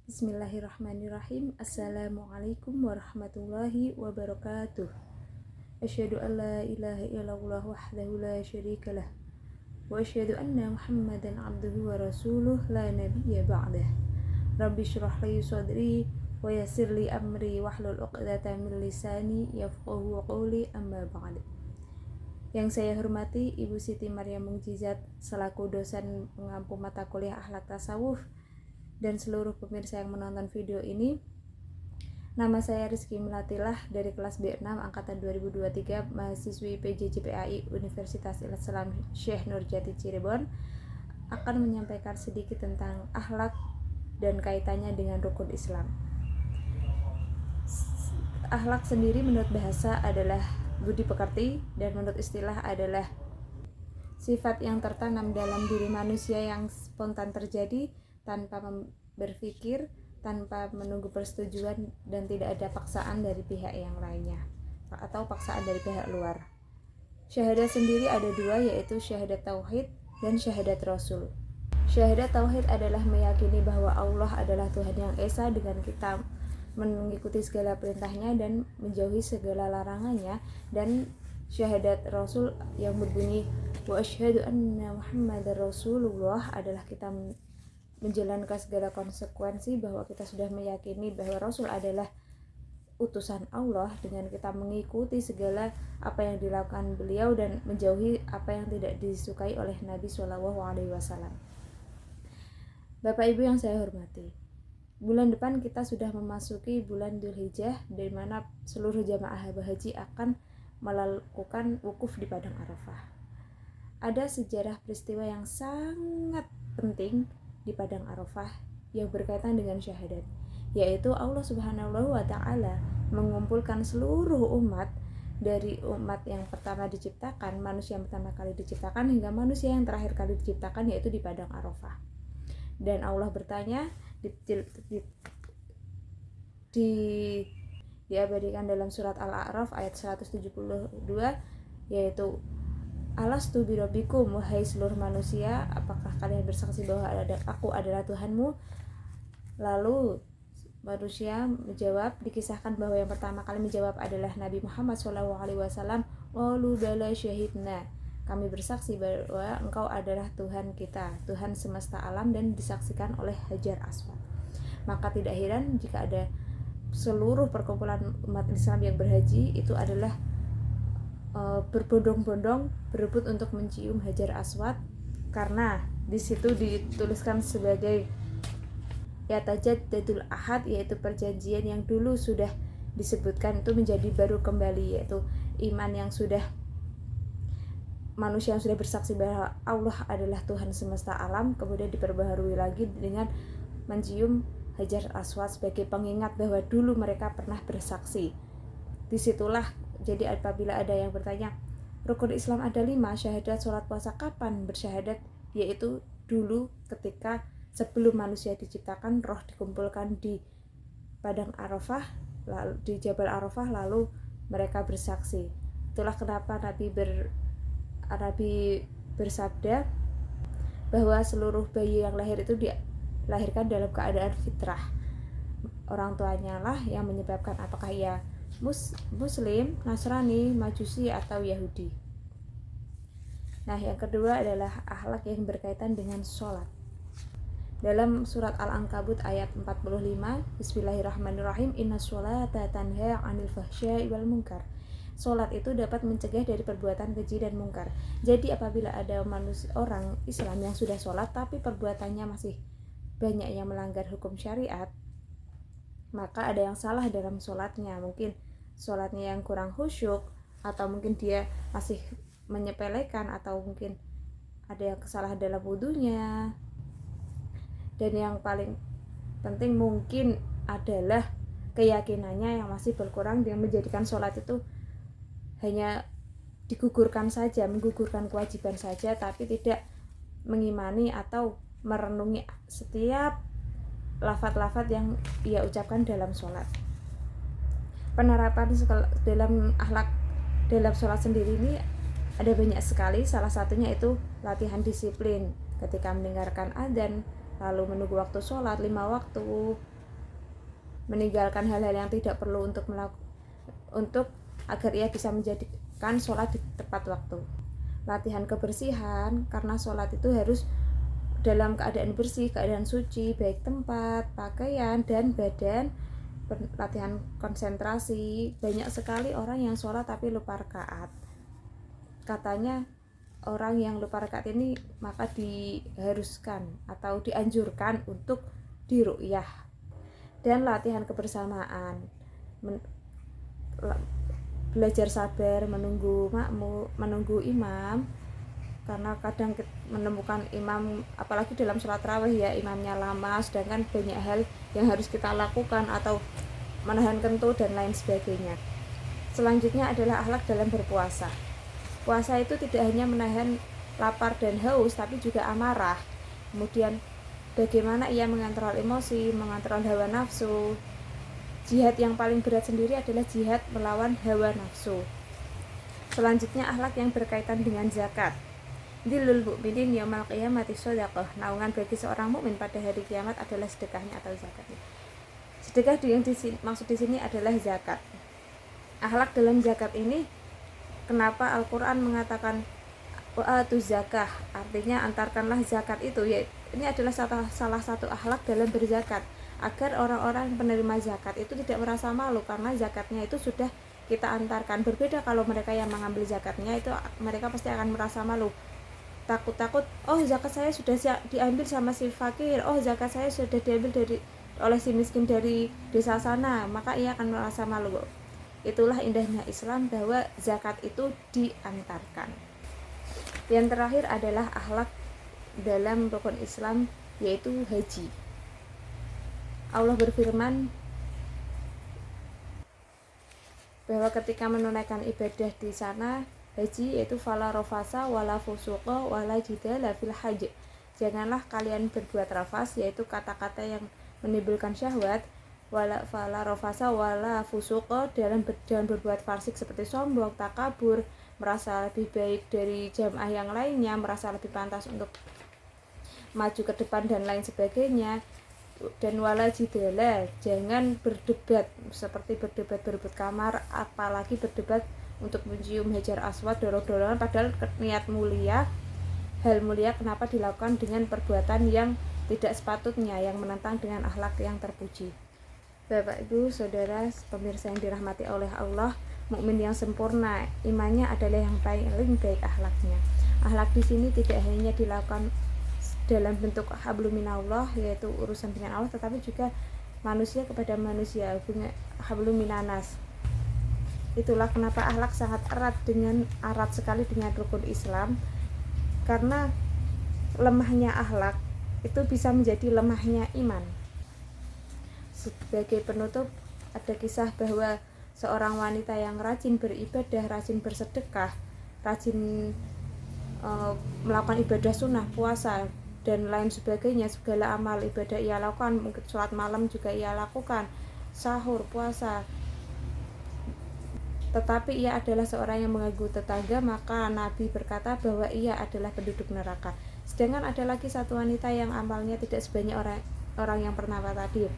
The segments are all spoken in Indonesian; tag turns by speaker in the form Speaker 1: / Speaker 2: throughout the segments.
Speaker 1: Bismillahirrahmanirrahim. Assalamualaikum warahmatullahi wabarakatuh. Asyhadu an la ilaha illallah wahdahu la syarikalah wa asyhadu anna Muhammadan abduhu wa rasuluh la nabiyya ba'dah. Rabbi shrah li sadri wa yassir li amri wahlul 'uqdatam min lisani yafqahu qawli, amma ba'd. Yang saya hormati Ibu Siti Maryam Mukjizat selaku dosen pengampu mata kuliah akhlak tasawuf dan seluruh pemirsa yang menonton video ini. Nama saya Rizky Melatilah dari kelas B6 angkatan 2023, mahasiswi PJJ-PAI Universitas Islam Syekh Nurjati Cirebon, akan menyampaikan sedikit tentang akhlak dan kaitannya dengan rukun Islam. Akhlak sendiri menurut bahasa adalah budi pekerti, dan menurut istilah adalah sifat yang tertanam dalam diri manusia yang spontan terjadi tanpa berpikir, tanpa menunggu persetujuan, dan tidak ada paksaan dari pihak yang lainnya atau paksaan dari pihak luar. Syahadat sendiri ada dua, yaitu syahadat tauhid dan syahadat rasul. Syahadat tauhid adalah meyakini bahwa Allah adalah Tuhan yang esa dengan kita mengikuti segala perintahnya dan menjauhi segala larangannya, dan syahadat rasul yang berbunyi wa asyhadu anna Muhammadar Rasulullah adalah kita menjalankan segala konsekuensi bahwa kita sudah meyakini bahwa Rasul adalah utusan Allah dengan kita mengikuti segala apa yang dilakukan beliau dan menjauhi apa yang tidak disukai oleh Nabi SAW. Bapak Ibu yang saya hormati, bulan depan kita sudah memasuki bulan Dzulhijjah, di mana seluruh jamaah haji akan melakukan wukuf di Padang Arafah. Ada sejarah peristiwa yang sangat penting di Padang Arafah yang berkaitan dengan syahadat, yaitu Allah Subhanahu wa Ta'ala mengumpulkan seluruh umat, dari umat yang pertama diciptakan, manusia yang pertama kali diciptakan, hingga manusia yang terakhir kali diciptakan, yaitu di Padang Arafah. Dan Allah bertanya, diabadikan dalam surat Al-A'raf ayat 172, yaitu Alastu birabbikum, wahai seluruh manusia, apakah kalian bersaksi bahwa aku adalah Tuhanmu? Lalu manusia menjawab, dikisahkan bahwa yang pertama kali menjawab adalah Nabi Muhammad SAW. Qalu bala syahidna, kami bersaksi bahwa engkau adalah Tuhan kita, Tuhan semesta alam, dan disaksikan oleh Hajar Aswad. Maka tidak heran jika ada seluruh perkumpulan umat Islam yang berhaji itu adalah berbondong-bondong berebut untuk mencium Hajar Aswad, karena di situ dituliskan sebagai Yatajaddadul Ahad, yaitu perjanjian yang dulu sudah disebutkan itu menjadi baru kembali, yaitu iman yang sudah, manusia yang sudah bersaksi bahwa Allah adalah Tuhan semesta alam, kemudian diperbaharui lagi dengan mencium Hajar Aswad sebagai pengingat bahwa dulu mereka pernah bersaksi. Disitulah, jadi apabila ada yang bertanya, rukun Islam ada 5, syahadat, sholat, puasa, kapan bersyahadat? Yaitu dulu ketika sebelum manusia diciptakan, roh dikumpulkan di Padang Arafah, lalu di Jabal Arafah, lalu mereka bersaksi. Itulah kenapa Nabi bersabda bahwa seluruh bayi yang lahir itu dilahirkan dalam keadaan fitrah. Orang tuanya lah yang menyebabkan apakah ia Muslim, Nasrani, Majusi, atau Yahudi. Nah, yang kedua adalah akhlak yang berkaitan dengan sholat. Dalam surat Al-Ankabut ayat 45, Bismillahirrahmanirrahim, Inna sholata tanha 'anil fahsya'i wal munkar. Sholat itu dapat mencegah dari perbuatan keji dan mungkar. Jadi apabila ada orang Islam yang sudah sholat tapi perbuatannya masih banyak yang melanggar hukum syariat, maka ada yang salah dalam sholatnya. Mungkin sholatnya yang kurang khusyuk, atau mungkin dia masih menyepelekan, atau mungkin ada yang kesalahan dalam wudunya. Dan yang paling penting mungkin adalah keyakinannya yang masih berkurang, yang menjadikan sholat itu hanya digugurkan saja, menggugurkan kewajiban saja, tapi tidak mengimani atau merenungi setiap lafaz-lafaz yang ia ucapkan dalam sholat. Penerapan dalam akhlak dalam sholat sendiri ini ada banyak sekali. Salah satunya itu latihan disiplin ketika mendengarkan adzan, lalu menunggu waktu sholat 5 waktu, meninggalkan hal-hal yang tidak perlu untuk agar ia bisa menjadikan sholat di tepat waktu. Latihan kebersihan, karena sholat itu harus dalam keadaan bersih, keadaan suci, baik tempat, pakaian, dan badan. Latihan konsentrasi, banyak sekali orang yang sholat tapi lupa rakaat. Katanya orang yang lupa rakaat ini maka diharuskan atau dianjurkan untuk diru'yah. Dan latihan kebersamaan, belajar sabar menunggu imam, karena kadang menemukan imam, apalagi dalam sholat tarawih ya, imamnya lama, sedangkan banyak hal yang harus kita lakukan atau menahan kentut dan lain sebagainya. Selanjutnya adalah akhlak dalam berpuasa. Puasa itu tidak hanya menahan lapar dan haus, tapi juga amarah. Kemudian bagaimana ia mengontrol emosi, mengontrol hawa nafsu. Jihad yang paling berat sendiri adalah jihad melawan hawa nafsu. Selanjutnya akhlak yang berkaitan dengan zakat. Dzillul mu'minin yaumal qiyamati shadaqah. Naungan bagi seorang mukmin pada hari kiamat adalah sedekahnya atau zakatnya. Sedekah yang maksud di sini adalah zakat. Akhlak dalam zakat ini, kenapa Al-Qur'an mengatakan wa'atu zakah, artinya antarkanlah zakat itu, ya ini adalah salah satu akhlak dalam berzakat, agar orang-orang penerima zakat itu tidak merasa malu karena zakatnya itu sudah kita antarkan. Berbeda kalau mereka yang mengambil zakatnya, itu mereka pasti akan merasa malu, takut-takut, oh zakat saya sudah diambil sama si fakir, oh zakat saya sudah diambil oleh si miskin dari desa sana, maka ia akan merasa malu. Itulah indahnya Islam, bahwa zakat itu diantarkan. Yang terakhir adalah akhlak dalam rukun Islam, yaitu haji. Allah berfirman bahwa ketika menunaikan ibadah di sana haji, yaitu fala rafasa wala fusuqa wala jidala fil hajj. Janganlah kalian berbuat rafas, yaitu kata-kata yang menimbulkan syahwat, fala rafasa wala fusuqa, dalam berbuat fasik seperti sombong, takabur, merasa lebih baik dari jamaah yang lainnya, merasa lebih pantas untuk maju ke depan dan lain sebagainya. Dan wala jidala, jangan berdebat seperti berdebat berebut kamar, apalagi berdebat untuk mencium hajar aswad, dorong-dorongan, padahal niat mulia, hal mulia kenapa dilakukan dengan perbuatan yang tidak sepatutnya, yang menentang dengan akhlak yang terpuji. Bapak Ibu Saudara pemirsa yang dirahmati oleh Allah, mukmin yang sempurna imannya adalah yang paling baik akhlaknya. Akhlak di sini tidak hanya dilakukan dalam bentuk hablum minallah, yaitu urusan dengan Allah, tetapi juga manusia kepada manusia, hubungan hablum minanas. Itulah kenapa akhlak sangat erat sekali dengan rukun Islam, karena lemahnya akhlak itu bisa menjadi lemahnya iman. Sebagai penutup, ada kisah bahwa seorang wanita yang rajin beribadah, rajin bersedekah, rajin melakukan ibadah sunnah, puasa dan lain sebagainya, segala amal ibadah ia lakukan, mungkin sholat malam juga ia lakukan, sahur, puasa, tetapi ia adalah seorang yang mengganggu tetangga, maka Nabi berkata bahwa ia adalah penduduk neraka. Sedangkan ada lagi satu wanita yang amalnya tidak sebanyak orang yang pertama tadi,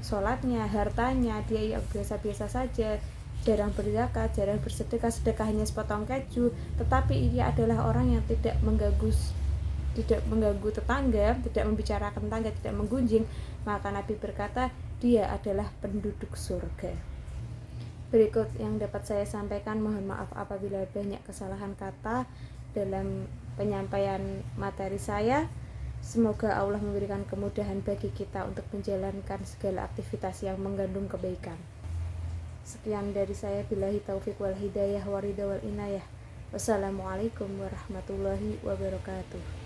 Speaker 1: sholatnya, hartanya dia yang biasa-biasa saja, jarang berzakat, jarang bersedekah, sedekahnya sepotong keju, tetapi ia adalah orang yang tidak mengganggu tetangga, tidak membicarakan tetangga, tidak menggunjing, maka Nabi berkata dia adalah penduduk surga. Berikut yang dapat saya sampaikan, mohon maaf apabila banyak kesalahan kata dalam penyampaian materi saya. Semoga Allah memberikan kemudahan bagi kita untuk menjalankan segala aktivitas yang mengandung kebaikan. Sekian dari saya, billahi taufik wal hidayah wa ridha wal inayah. Wassalamualaikum warahmatullahi wabarakatuh.